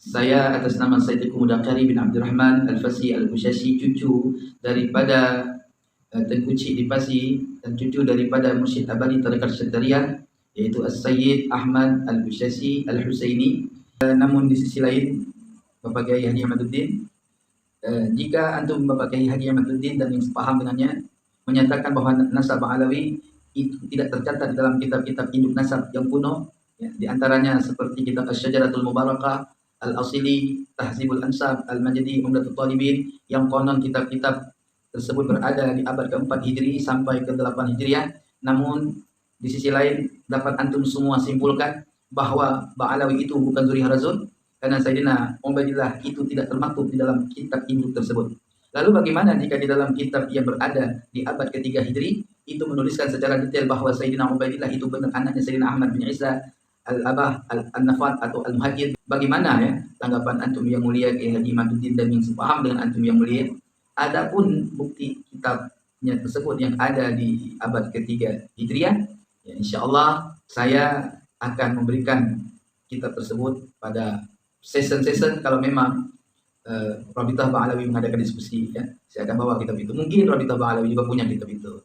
Saya atas nama Sayyid Mudakari bin Abdurrahman Al-Fasi Al-Bushashi, cucu daripada Tengku Cik Dipasi dan cucu daripada Mursyid Abadi Tarekat Syadariah, yaitu As-Sayyid Ahmad Al-Bushashi Al-Husaini. Namun di sisi lain, Bapak Kiai Haji Ahmaduddin, jika antum Bapak Kiai Haji Ahmaduddin dan yang sepaham dengannya menyatakan bahwa nasab Alawi itu tidak tercatat di dalam kitab-kitab induk nasab yang kuno, ya, di antaranya seperti kitab Asy-Syajaratul Mubarakah, Al-Asili, Tahzibul Ansab, Al-Majdi, Umdatul Talibin, yang konon kitab-kitab tersebut berada di abad ke-4 Hijri sampai ke-8 Hijriah. Namun di sisi lain dapat antum semua simpulkan bahwa Ba'alawi itu bukan Zuriharazun, karena Sayyidina Ubaidillah itu tidak termaktub di dalam kitab induk tersebut. Lalu bagaimana jika di dalam kitab yang berada di abad ke-3 Hijri itu menuliskan secara detail bahwa Sayyidina Ubaidillah itu benar anaknya Sayyidina Ahmad bin Isa Al-Abah Al-Nafat atau Al-Muhajir? Bagaimana ya tanggapan antum yang mulia Kiai Haji Ahmaduddin dan yang sepaham dengan antum yang mulia? Adapun bukti kitabnya tersebut yang ada di abad ketiga Hijriah, ya insyaallah saya akan memberikan kitab tersebut pada season kalau memang Rabitah Ba'alawi mengadakan diskusi, ya. Saya akan bawa kitab itu. Mungkin Rabitah Ba'alawi juga punya kitab itu.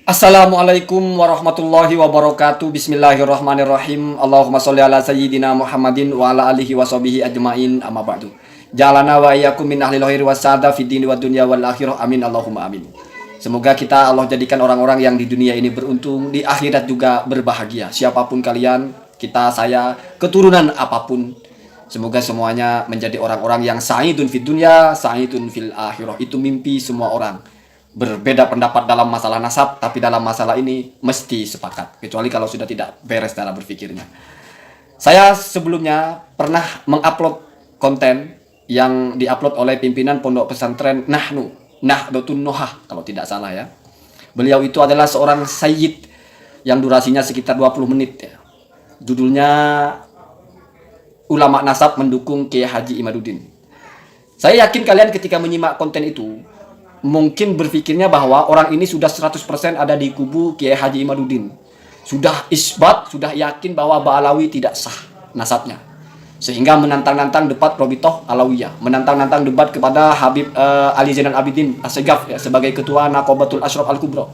Assalamualaikum warahmatullahi wabarakatuh. Bismillahirrahmanirrahim. Allahumma sholli ala sayyidina Muhammadin wa ala alihi wa sahbihi ajmain. Amma ba'du. Jalana wa iyyakum min ahlil khairi wasada fid dini wad dunya wal akhirah. Amin Allahumma amin. Semoga kita Allah jadikan orang-orang yang di dunia ini beruntung, di akhirat juga berbahagia. Siapapun kalian, kita, saya, keturunan apapun, semoga semuanya menjadi orang-orang yang sa'idun fid dunya, sa'idun fil akhirah. Itu mimpi semua orang. Berbeda pendapat dalam masalah nasab, tapi dalam masalah ini mesti sepakat, kecuali kalau sudah tidak beres dalam berpikirnya. Saya sebelumnya pernah mengupload konten yang diupload oleh pimpinan pondok pesantren Nahdlatul Nuhah kalau tidak salah ya. Beliau itu adalah seorang sayyid yang durasinya sekitar 20 menit ya. Judulnya Ulama Nasab Mendukung Kiai Haji Imaduddin. Saya yakin kalian ketika menyimak konten itu mungkin berpikirnya bahwa orang ini sudah 100% ada di kubu Kiai Haji Imaduddin. Sudah isbat, sudah yakin bahwa Ba'alawi tidak sah nasabnya. Sehingga menantang-nantang debat Robitoh Alawiyah, menantang-nantang debat kepada Habib Ali Zainal Abidin As-Segaf ya, sebagai ketua Naqabatul Ashraf Al-Kubra.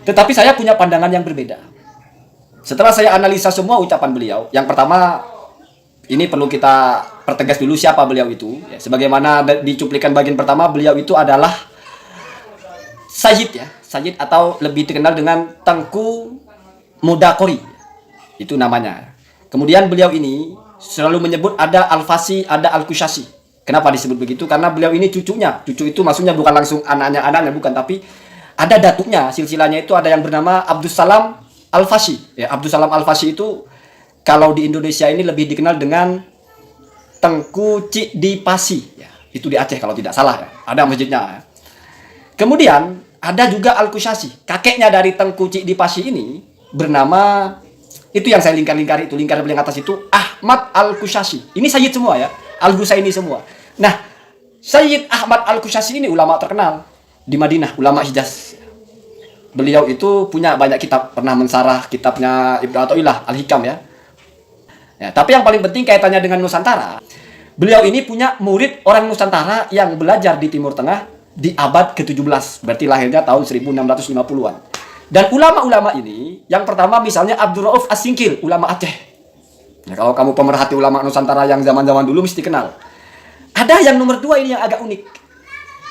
Tetapi saya punya pandangan yang berbeda. Setelah saya analisa semua ucapan beliau, yang pertama ini perlu kita pertegas dulu siapa beliau itu. Ya, sebagaimana di cuplikan bagian pertama, beliau itu adalah Sayyid ya, Sayyid atau lebih dikenal dengan Tengku Mudakari. Itu namanya. Kemudian beliau ini selalu menyebut ada Al-Fasi, ada Al-Kushasi. Kenapa disebut begitu? Karena beliau ini cucunya. Cucu itu maksudnya bukan langsung anaknya bukan, tapi ada datuknya, silsilahnya itu ada yang bernama Abdus Salam Al-Fasi. Ya, Abdus Salam Al-Fasi itu kalau di Indonesia ini lebih dikenal dengan Tengku Cik Dipasi. Ya, itu di Aceh kalau tidak salah ya. Ada masjidnya. Ya. Kemudian ada juga Al-Kushasi. Kakeknya dari Tengku Cik Dipasi ini bernama, itu yang saya lingkar itu, lingkar paling atas itu Ahmad Al-Kushasi. Ini Sayyid semua ya, Al-Husaini semua. Nah, Sayyid Ahmad Al-Kushasi ini ulama terkenal di Madinah, ulama Hijaz. Beliau itu punya banyak kitab, pernah mensarah kitabnya Ibnu Athaillah Al-Hikam ya. Ya, tapi yang paling penting kaitannya dengan Nusantara, beliau ini punya murid orang Nusantara yang belajar di Timur Tengah di abad ke-17, berarti lahirnya tahun 1650-an. Dan ulama-ulama ini, yang pertama misalnya Abdul Rauf As-Singkil, ulama Aceh. Ya, kalau kamu pemerhati ulama Nusantara yang zaman-zaman dulu mesti kenal. Ada yang nomor 2 ini yang agak unik,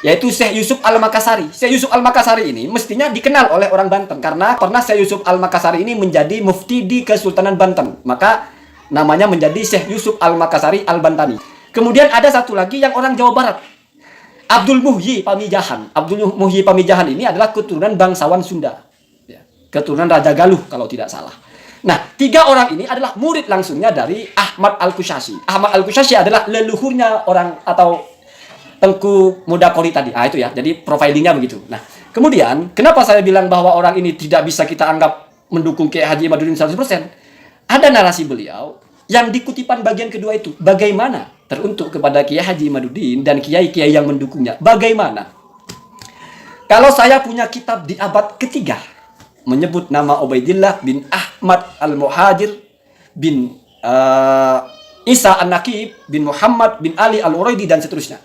yaitu Syekh Yusuf Al-Makassari. Syekh Yusuf Al-Makassari ini mestinya dikenal oleh orang Banten, karena pernah Syekh Yusuf Al-Makassari ini menjadi mufti di Kesultanan Banten. Maka namanya menjadi Syekh Yusuf Al-Makassari Al-Bantani. Kemudian ada satu lagi yang orang Jawa Barat, Abdul Muhyi Pamijahan. Abdul Muhyi Pamijahan ini adalah keturunan bangsawan Sunda. Ya, keturunan Raja Galuh kalau tidak salah. Nah, 3 orang ini adalah murid langsungnya dari Ahmad Al-Kushasi. Ahmad Al-Kushasi adalah leluhurnya orang atau Tengku Mudakari tadi. Ah itu ya, jadi profilingnya begitu. Nah, kemudian kenapa saya bilang bahwa orang ini tidak bisa kita anggap mendukung Kiai Haji Imaduddin 100%? Ada narasi beliau yang di kutipan bagian kedua itu, bagaimana teruntuk kepada Kiai Haji Imaduddin dan kiai-kiai yang mendukungnya. Bagaimana? Kalau saya punya kitab di abad ketiga menyebut nama Ubaidillah bin Ahmad Al-Muhajir bin Isa An-Naqib bin Muhammad bin Ali Al-Uraidi dan seterusnya.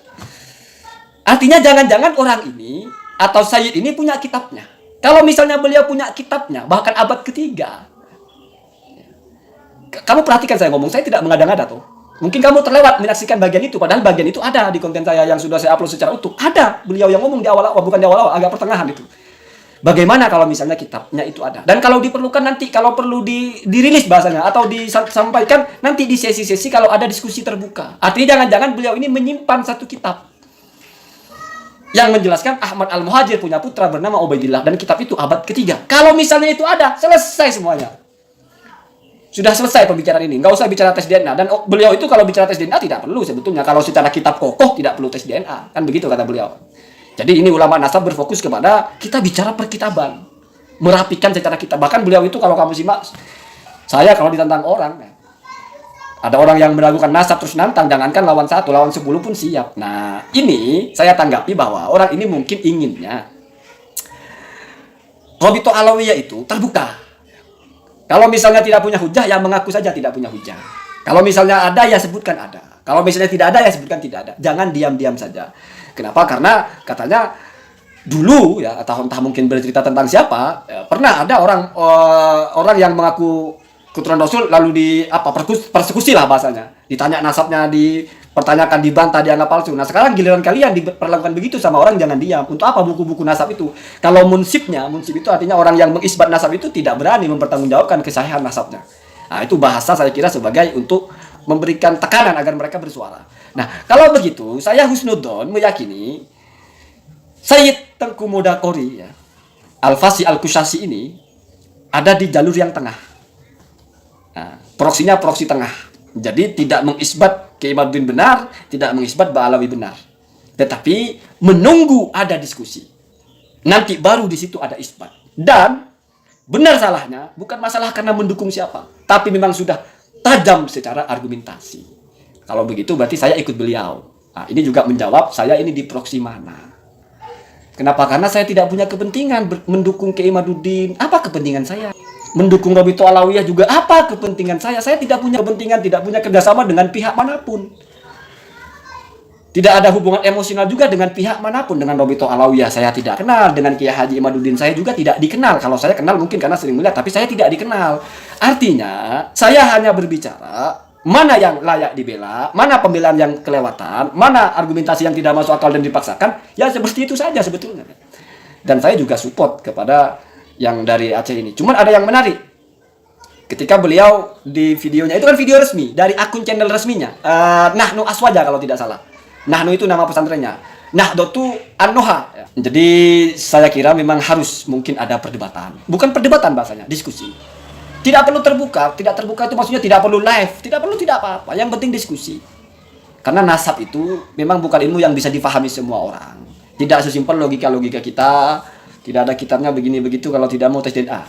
Artinya jangan-jangan orang ini atau Sayyid ini punya kitabnya. Kalau misalnya beliau punya kitabnya, bahkan abad ketiga. Kamu perhatikan saya ngomong, saya tidak mengada-ngada tuh. Mungkin kamu terlewat menyaksikan bagian itu, padahal bagian itu ada di konten saya yang sudah saya upload secara utuh. Ada beliau yang ngomong di awal-awal, bukan di awal-awal, agak pertengahan itu. Bagaimana kalau misalnya kitabnya itu ada? Dan kalau diperlukan nanti, kalau perlu dirilis bahasanya atau disampaikan nanti di sesi-sesi kalau ada diskusi terbuka. Artinya jangan-jangan beliau ini menyimpan satu kitab yang menjelaskan Ahmad Al-Muhajir punya putra bernama Ubaidillah dan kitab itu abad ketiga. Kalau misalnya itu ada, selesai semuanya. Sudah selesai pembicaraan ini. Nggak usah bicara tes DNA. Dan beliau itu kalau bicara tes DNA tidak perlu sebetulnya. Kalau secara kitab kokoh tidak perlu tes DNA. Kan begitu kata beliau. Jadi ini ulama nasab berfokus kepada kita bicara perkitaban, merapikan secara kitab. Bahkan beliau itu kalau kamu simak, saya kalau ditantang orang, ada orang yang meragukan nasab terus nantang, jangankan lawan 1, lawan 10 pun siap. Nah ini saya tanggapi bahwa orang ini mungkin inginnya Robito Alawiyah itu terbuka. Kalau misalnya tidak punya hujah, ya mengaku saja tidak punya hujah. Kalau misalnya ada, ya sebutkan ada. Kalau misalnya tidak ada, ya sebutkan tidak ada. Jangan diam-diam saja. Kenapa? Karena katanya dulu ya, atau entah mungkin bercerita tentang siapa, ya, pernah ada orang yang mengaku keturunan Rasul lalu persekusi lah bahasanya. Ditanya nasabnya, dipertanyakan, dibantah, dianggap palsu. Nah sekarang giliran kalian diperlakukan begitu sama orang, jangan diam. Untuk apa buku-buku nasab itu? Kalau munsib itu artinya orang yang mengisbat nasab itu tidak berani mempertanggungjawabkan kesahihan nasabnya. Nah itu bahasa saya kira sebagai untuk memberikan tekanan agar mereka bersuara. Nah, kalau begitu, saya husnudzon meyakini Sayyid Tengku Modakori ya, Al-Fasi Al-Kusyasi ini ada di jalur yang tengah. Nah, proksinya proksi tengah. Jadi tidak mengisbat Kiai Imaduddin benar, tidak mengisbat Ba'alawi benar. Tetapi menunggu ada diskusi. Nanti baru di situ ada isbat. Dan benar salahnya bukan masalah karena mendukung siapa, tapi memang sudah tajam secara argumentasi. Kalau begitu berarti saya ikut beliau. Nah, ini juga menjawab saya ini di proksi mana. Kenapa? Karena saya tidak punya kepentingan mendukung Kiai Imaduddin. Apa kepentingan saya? Mendukung Robito Alawiyah juga apa kepentingan saya? Saya tidak punya kepentingan, tidak punya kerjasama dengan pihak manapun. Tidak ada hubungan emosional juga dengan pihak manapun. Dengan Robito Alawiyah saya tidak kenal. Dengan Kiai Haji Imaduddin saya juga tidak dikenal. Kalau saya kenal mungkin karena sering melihat, tapi saya tidak dikenal. Artinya saya hanya berbicara mana yang layak dibela, mana pembelaan yang kelewatan, mana argumentasi yang tidak masuk akal dan dipaksakan. Ya seperti itu saja sebetulnya. Dan saya juga support kepada yang dari Aceh ini. Cuman ada yang menarik. Ketika beliau di videonya, itu kan video resmi dari akun channel resminya, Nahnu Aswaja kalau tidak salah. Nahnu itu nama pesantrennya. Nahdlatul An-Nuha. Jadi saya kira memang harus mungkin ada perdebatan. Bukan perdebatan bahasanya, diskusi. Tidak perlu terbuka. Tidak terbuka itu maksudnya tidak perlu live, tidak perlu tidak apa-apa. Yang penting diskusi. Karena nasab itu memang bukan ilmu yang bisa difahami semua orang. Tidak sesimpel logika-logika kita. Tidak ada kitabnya begini begitu kalau tidak mau tes DNA.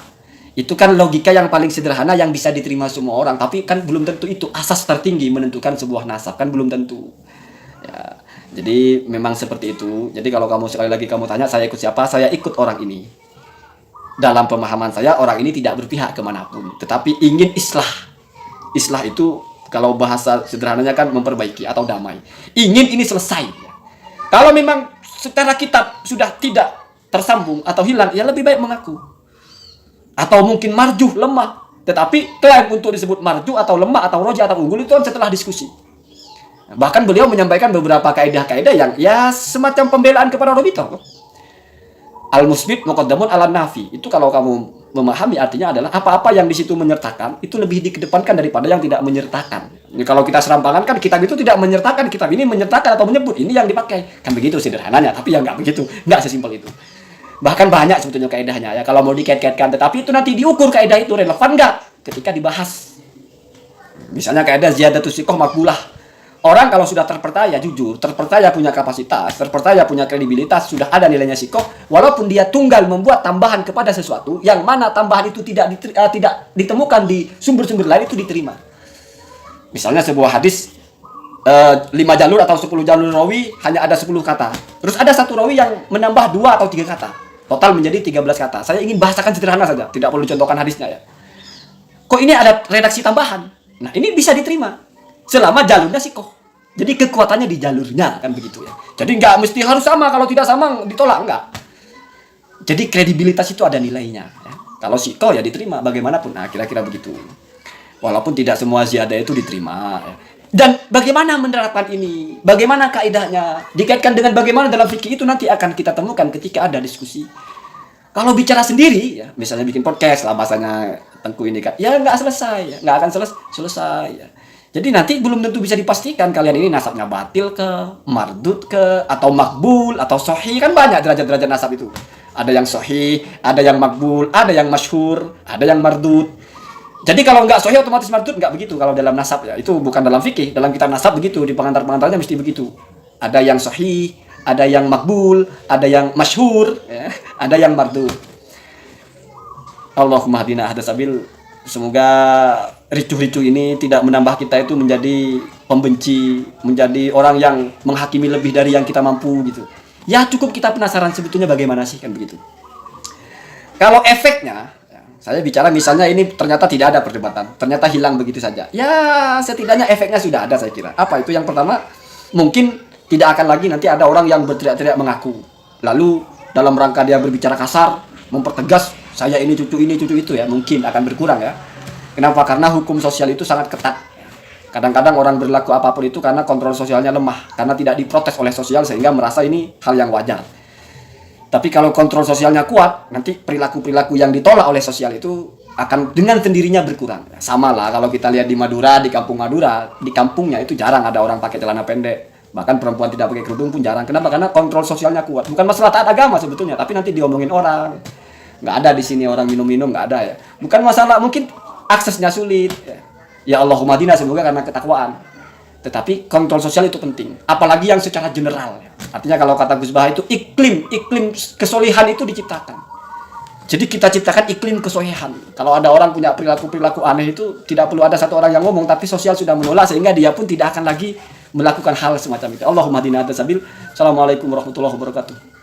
Itu kan logika yang paling sederhana yang bisa diterima semua orang. Tapi kan belum tentu itu asas tertinggi menentukan sebuah nasab. Kan belum tentu. Ya, jadi memang seperti itu. Jadi kalau kamu sekali lagi kamu tanya saya ikut siapa, saya ikut orang ini. Dalam pemahaman saya orang ini tidak berpihak kemanapun, tetapi ingin islah. Islah itu kalau bahasa sederhananya kan memperbaiki atau damai. Ingin ini selesai. Kalau memang secara kitab sudah tidak tersambung atau hilang, ya lebih baik mengaku. Atau mungkin marjuh, lemah. Tetapi klaim untuk disebut marjuh atau lemah atau roja atau unggul itu kan setelah diskusi. Bahkan beliau menyampaikan beberapa kaidah-kaidah yang ya semacam pembelaan kepada Robito. Al-musbit muqaddamun ala nafi. Itu kalau kamu memahami artinya adalah apa-apa yang di situ menyertakan itu lebih dikedepankan daripada yang tidak menyertakan. Jadi, kalau kita serampangan kan kitab itu tidak menyertakan, kitab ini menyertakan atau menyebut ini yang dipakai. Kan begitu sederhananya, tapi ya nggak begitu, nggak sesimpel itu. Bahkan banyak sebetulnya kaidahnya ya kalau mau dikait-kaitkan, tetapi itu nanti diukur kaidah itu relevan nggak ketika dibahas. Misalnya kaidah ziyadatus siqah maqbulah. Orang kalau sudah terpercaya jujur, terpercaya punya kapasitas, terpercaya punya kredibilitas, sudah ada nilainya sikoh, walaupun dia tunggal membuat tambahan kepada sesuatu, yang mana tambahan itu tidak ditemukan di sumber-sumber lain itu diterima. Misalnya sebuah hadis 5 jalur atau 10 jalur rawi hanya ada 10 kata. Terus ada satu rawi yang menambah 2 atau 3 kata. Total menjadi 13 kata. Saya ingin bahasakan sederhana saja, tidak perlu contohkan hadisnya ya. kok ini ada redaksi tambahan. Nah, ini bisa diterima selama jalurnya sikoh. Jadi kekuatannya di jalurnya, kan begitu ya. Jadi nggak mesti harus sama, kalau tidak sama ditolak, enggak. Jadi kredibilitas itu ada nilainya ya. Kalau sikoh ya diterima bagaimanapun. Nah, kira-kira begitu. Walaupun tidak semua ziyadah itu diterima ya. Dan bagaimana menerapkan ini? Bagaimana kaidahnya? Dikaitkan dengan bagaimana dalam fikih itu nanti akan kita temukan ketika ada diskusi. Kalau bicara sendiri ya, misalnya bikin podcast lah bahasanya Tengku ini kan, ya nggak selesai ya, nggak akan selesai ya. Jadi nanti belum tentu bisa dipastikan kalian ini nasabnya batil ke, mardud ke, atau makbul, atau sahih. Kan banyak derajat-derajat nasab itu. Ada yang sahih, ada yang makbul, ada yang masyhur, ada yang mardud. Jadi kalau nggak sahih otomatis mardud, nggak begitu kalau dalam nasab ya. Itu bukan dalam fikih, dalam kitab nasab begitu, di pengantar-pengantarnya mesti begitu. Ada yang sahih, ada yang makbul, ada yang masyhur, ya, ada yang mardud. Allahumma hadina ahda sabil. Semoga ricuh-ricuh ini tidak menambah kita itu menjadi pembenci, menjadi orang yang menghakimi lebih dari yang kita mampu gitu. Ya cukup kita penasaran sebetulnya bagaimana sih, kan begitu. Kalau efeknya, ya, saya bicara misalnya ini ternyata tidak ada perdebatan, ternyata hilang begitu saja. Ya setidaknya efeknya sudah ada saya kira. Apa itu? Yang pertama, mungkin tidak akan lagi nanti ada orang yang berteriak-teriak mengaku. Lalu dalam rangka dia berbicara kasar, mempertegas saya ini cucu itu ya, mungkin akan berkurang ya. Kenapa? Karena hukum sosial itu sangat ketat. Kadang-kadang orang berlaku apapun itu karena kontrol sosialnya lemah, karena tidak diprotes oleh sosial sehingga merasa ini hal yang wajar. Tapi kalau kontrol sosialnya kuat, nanti perilaku-perilaku yang ditolak oleh sosial itu akan dengan sendirinya berkurang. Sama lah kalau kita lihat di Madura, di kampung Madura, di kampungnya itu jarang ada orang pakai celana pendek. Bahkan perempuan tidak pakai kerudung pun jarang. Kenapa? Karena kontrol sosialnya kuat. Bukan masalah taat agama sebetulnya, tapi nanti diomongin orang. Nggak ada di sini orang minum-minum, nggak ada ya. Bukan masalah mungkin aksesnya sulit. Ya Allahumma dina, semoga karena ketakwaan. Tetapi kontrol sosial itu penting. Apalagi yang secara general. Artinya kalau kata Gus Baha itu iklim kesolihan itu diciptakan. Jadi kita ciptakan iklim kesolehan. Kalau ada orang punya perilaku aneh itu tidak perlu ada satu orang yang ngomong, tapi sosial sudah menolak sehingga dia pun tidak akan lagi melakukan hal semacam itu. Allahumma dina hadasabil. Assalamualaikum warahmatullahi wabarakatuh.